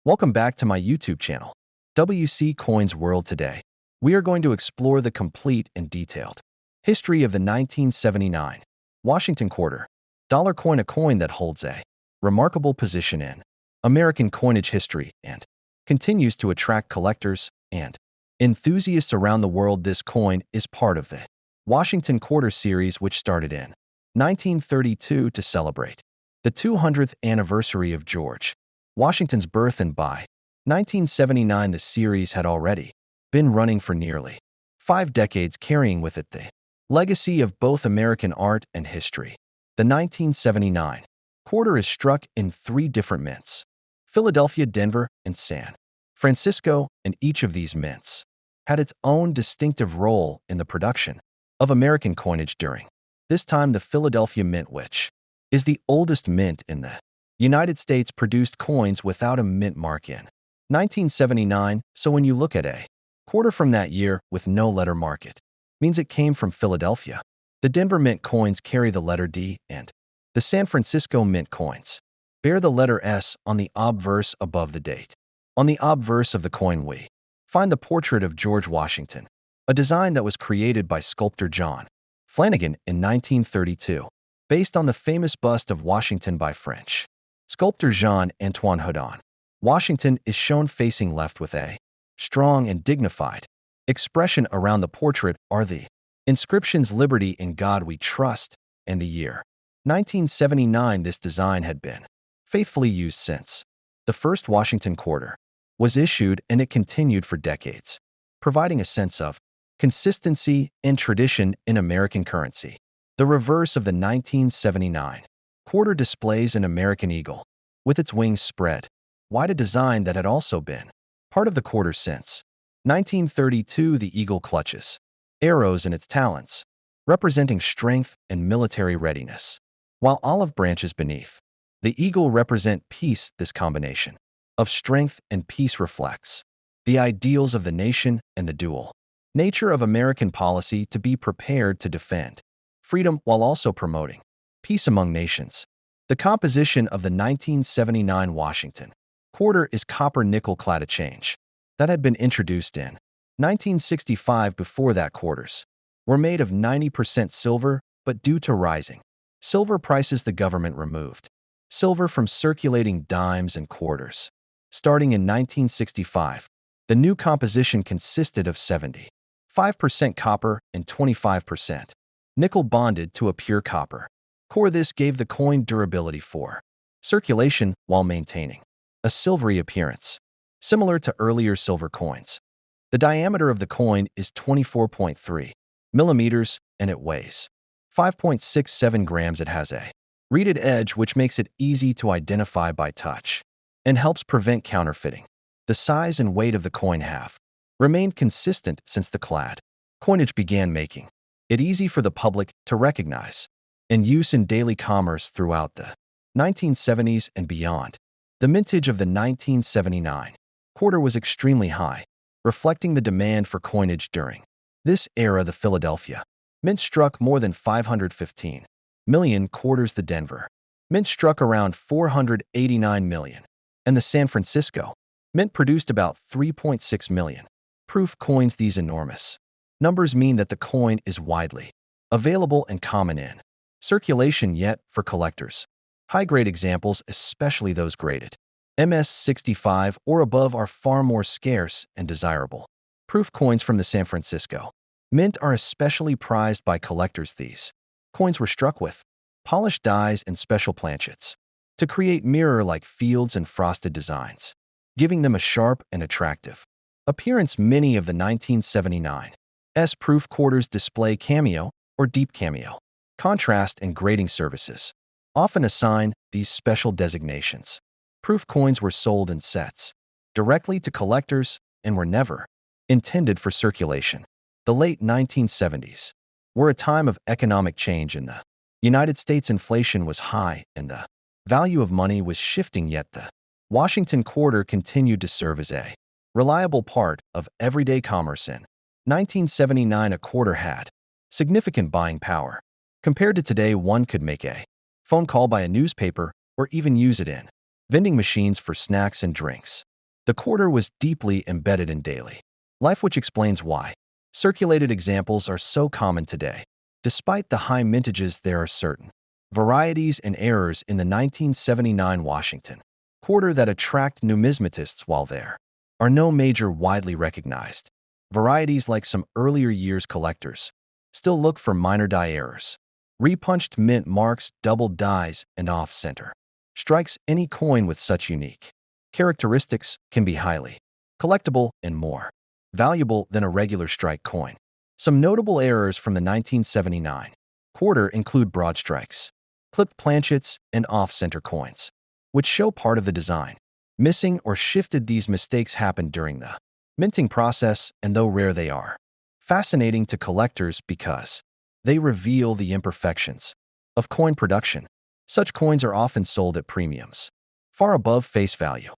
Welcome back to my YouTube channel, WC Coins World. Today, we are going to explore the complete and detailed history of the 1979 Washington quarter dollar coin, a coin that holds a remarkable position in American coinage history and continues to attract collectors and enthusiasts around the world. This coin is part of the Washington Quarter series, which started in 1932 to celebrate the 200th anniversary of George Washington's birth, and by 1979 the series had already been running for nearly 5 decades, carrying with it the legacy of both American art and history. The 1979 quarter is struck in 3 different mints: Philadelphia, Denver, and San Francisco, and each of these mints had its own distinctive role in the production of American coinage during this time. The Philadelphia Mint, which is the oldest mint in the United States, produced coins without a mint mark in 1979, so when you look at a quarter from that year with no letter mark, it means it came from Philadelphia. The Denver Mint coins carry the letter D, and the San Francisco Mint coins bear the letter S on the obverse above the date. On the obverse of the coin we find the portrait of George Washington, a design that was created by sculptor John Flanagan in 1932, based on the famous bust of Washington by French sculptor Jean-Antoine Houdon. Washington is shown facing left with a strong and dignified expression. Around the portrait are the inscriptions "Liberty, in God We Trust," and the year 1979. This design had been faithfully used since the first Washington quarter was issued, and it continued for decades, providing a sense of consistency and tradition in American currency. The reverse of the 1979 quarter displays an American eagle with its wings spread wide, a design that had also been part of the quarter since 1932. The eagle clutches arrows in its talons, representing strength and military readiness, while olive branches beneath the eagle represent peace. This combination of strength and peace reflects the ideals of the nation and the dual nature of American policy to be prepared to defend freedom while also promoting peace among nations. The composition of the 1979 Washington quarter is copper-nickel clad, a change that had been introduced in 1965. Before that, quarters were made of 90% silver, but due to rising silver prices, the government removed silver from circulating dimes and quarters. Starting in 1965, the new composition consisted of 75% copper and 25% nickel bonded to a pure copper core. This gave the coin durability for circulation while maintaining a silvery appearance, similar to earlier silver coins. The diameter of the coin is 24.3 millimeters, and it weighs 5.67 grams. It has a reeded edge, which makes it easy to identify by touch and helps prevent counterfeiting. The size and weight of the coin have remained consistent since the clad coinage began, making it easy for the public to recognize and use in daily commerce throughout the 1970s and beyond. The mintage of the 1979 quarter was extremely high, reflecting the demand for coinage during this era. The Philadelphia Mint struck more than 515 million quarters, the Denver Mint struck around 489 million, and the San Francisco Mint produced about 3.6 million proof coins. These enormous numbers mean that the coin is widely available and common in circulation, yet for collectors, high-grade examples, especially those graded MS-65 or above, are far more scarce and desirable. Proof coins from the San Francisco Mint are especially prized by collectors. These coins were struck with polished dies and special planchets to create mirror-like fields and frosted designs, giving them a sharp and attractive appearance. Many of the 1979 S-proof quarters display cameo or deep cameo contrast and grading services, often assign these special designations. Proof coins were sold in sets directly to collectors and were never intended for circulation. The late 1970s were a time of economic change in the United States. Inflation was high and the value of money was shifting, yet the Washington quarter continued to serve as a reliable part of everyday commerce. In 1979, a quarter had significant buying power. Compared to today, one could make a phone call, buy a newspaper, or even use it in vending machines for snacks and drinks. The quarter was deeply embedded in daily life, which explains why circulated examples are so common today. Despite the high mintages, there are certain varieties and errors in the 1979 Washington quarter that attract numismatists, while there are no major widely recognized varieties like some earlier years. Collectors still look for minor die errors, repunched mint marks, double dies, and off-center strikes. Any coin with such unique characteristics can be highly collectible and more valuable than a regular strike coin. Some notable errors from the 1979 quarter include broad strikes, clipped planchets, and off-center coins, which show part of the design missing or shifted. These mistakes happened during the minting process, and though rare, they are fascinating to collectors because they reveal the imperfections of coin production. Such coins are often sold at premiums far above face value.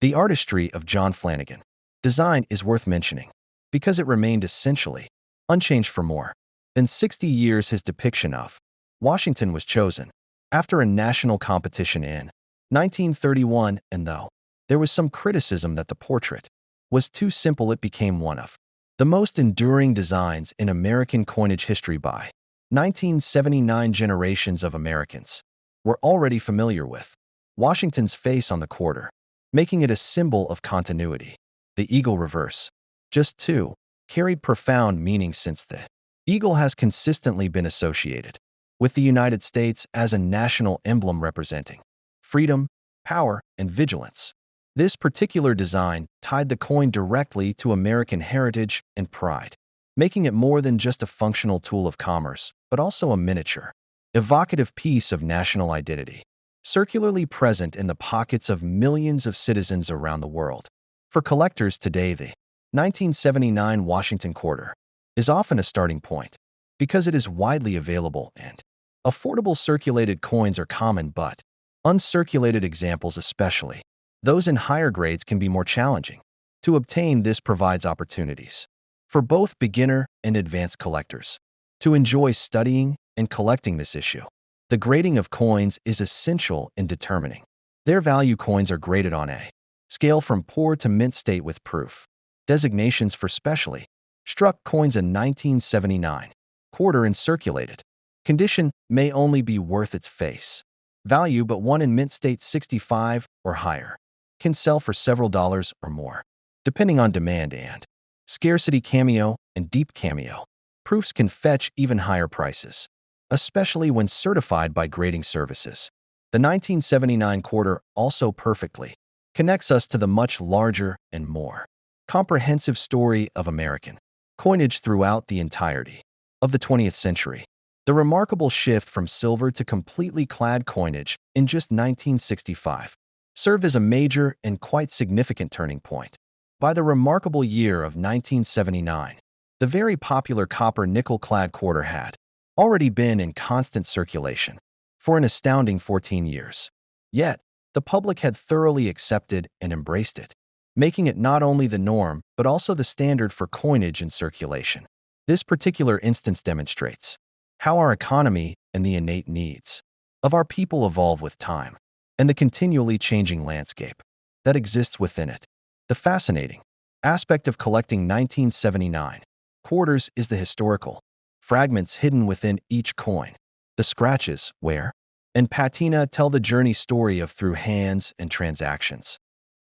The artistry of John Flanagan design is worth mentioning because it remained essentially unchanged for more than 60 years. His depiction of Washington was chosen after a national competition in 1931, and though there was some criticism that the portrait was too simple, it became one of the most enduring designs in American coinage history. By 1979, generations of Americans were already familiar with Washington's face on the quarter, making it a symbol of continuity. The eagle reverse, just two, carried profound meaning since the eagle has consistently been associated with the United States as a national emblem representing freedom, power, and vigilance. This particular design tied the coin directly to American heritage and pride, making it more than just a functional tool of commerce, but also a miniature, evocative piece of national identity, circularly present in the pockets of millions of citizens around the world. For collectors today, the 1979 Washington quarter is often a starting point because it is widely available and affordable. Circulated coins are common, but uncirculated examples, especially those in higher grades, can be more challenging to obtain. This provides opportunities for both beginner and advanced collectors to enjoy studying and collecting this issue. The grading of coins is essential in determining their value. Coins are graded on a scale from poor to mint state with proof designations for specially struck coins. A 1979 quarter in circulated condition may only be worth its face value, but one in mint state 65 or higher can sell for several dollars or more, depending on demand and scarcity. Cameo and deep cameo proofs can fetch even higher prices, especially when certified by grading services. The 1979 quarter also perfectly connects us to the much larger and more comprehensive story of American coinage throughout the entirety of the 20th century. The remarkable shift from silver to completely clad coinage in just 1965 served as a major and quite significant turning point. By the remarkable year of 1979, the very popular copper nickel-clad quarter had already been in constant circulation for an astounding 14 years. Yet, the public had thoroughly accepted and embraced it, making it not only the norm but also the standard for coinage in circulation. This particular instance demonstrates how our economy and the innate needs of our people evolve with time and the continually changing landscape that exists within it. The fascinating aspect of collecting 1979 quarters is the historical fragments hidden within each coin. The scratches, wear, and patina tell the journey story of through hands and transactions.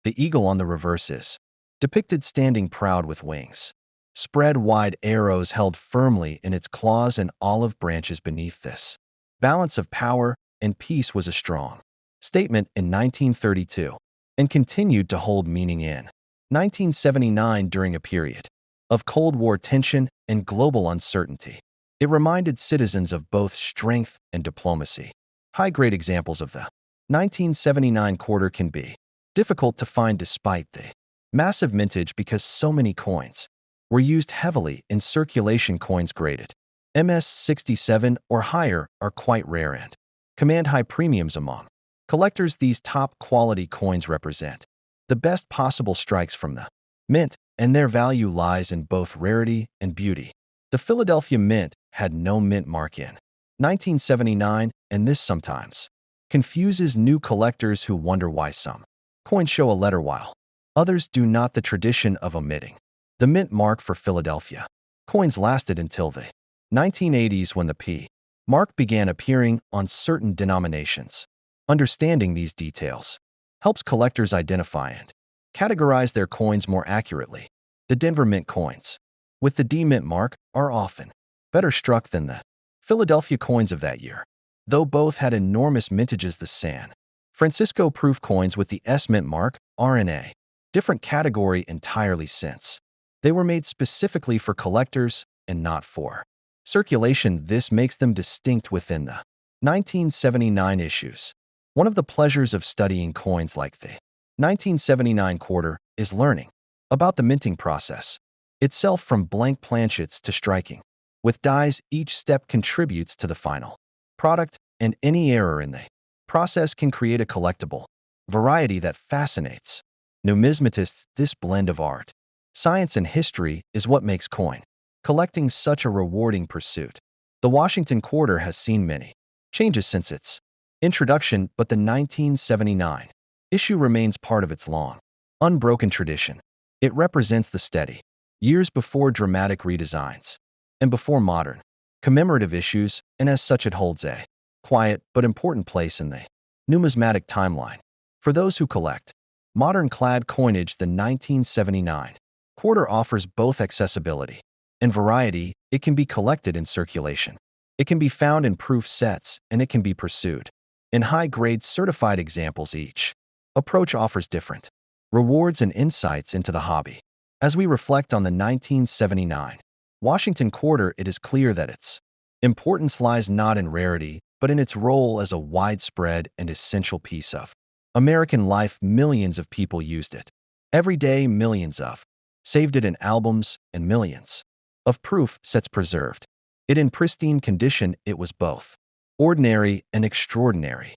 The eagle on the reverse is depicted standing proud with wings spread wide, arrows held firmly in its claws, and olive branches beneath. This balance of power and peace was a strong statement in 1932 and continued to hold meaning in 1979 during a period of Cold War tension and global uncertainty. It reminded citizens of both strength and diplomacy. High-grade examples of the 1979 quarter can be difficult to find despite the massive mintage because so many coins were used heavily in circulation. Coins graded MS-67 or higher are quite rare and command high premiums among collectors. These top-quality coins represent the best possible strikes from the mint, and their value lies in both rarity and beauty. The Philadelphia Mint had no mint mark in 1979, and this sometimes confuses new collectors who wonder why some coins show a letter while Others do not the tradition of omitting. The mint mark for Philadelphia. Coins lasted until the 1980s when the P mark began appearing on certain denominations. Understanding these details helps collectors identify and categorize their coins more accurately. The Denver Mint coins, with the D mint mark, are often better struck than the Philadelphia coins of that year, though both had enormous mintages. The San Francisco proof coins with the S mint mark are in a different category entirely since they were made specifically for collectors and not for circulation. This makes them distinct within the 1979 issues. One of the pleasures of studying coins like the 1979 quarter is learning about the minting process itself, from blank planchets to striking with dies. Each step contributes to the final product, and any error in the process can create a collectible variety that fascinates numismatists. This blend of art, science, and history is what makes coin collecting such a rewarding pursuit. The Washington quarter has seen many changes since its introduction, but the 1979 issue remains part of its long, unbroken tradition. It represents the steady years before dramatic redesigns and before modern commemorative issues, and as such it holds a quiet but important place in the numismatic timeline. For those who collect modern clad coinage, the 1979 quarter offers both accessibility and variety. It can be collected in circulation, it can be found in proof sets, and it can be pursued in high-grade certified examples. Each approach offers different rewards and insights into the hobby. As we reflect on the 1979 Washington quarter, it is clear that its importance lies not in rarity, but in its role as a widespread and essential piece of American life. Millions of people used it every day, millions of saved it in albums, and millions of proof sets preserved it in pristine condition. It was both ordinary and extraordinary.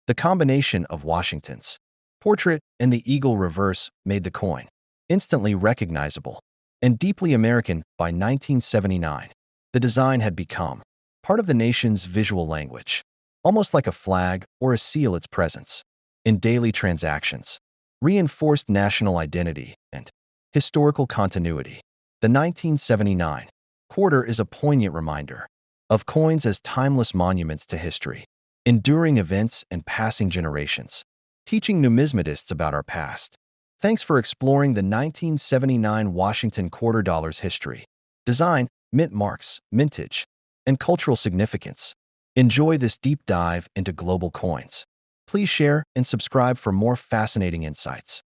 The combination of Washington's portrait and the eagle reverse made the coin instantly recognizable and deeply American. By 1979, the design had become part of the nation's visual language, almost like a flag or a seal. Its presence in daily transactions reinforced national identity and historical continuity. The 1979 quarter is a poignant reminder of coins as timeless monuments to history, enduring events and passing generations, teaching numismatists about our past. Thanks for exploring the 1979 Washington quarter dollar's history, design, mint marks, mintage, and cultural significance. Enjoy this deep dive into global coins. Please share and subscribe for more fascinating insights.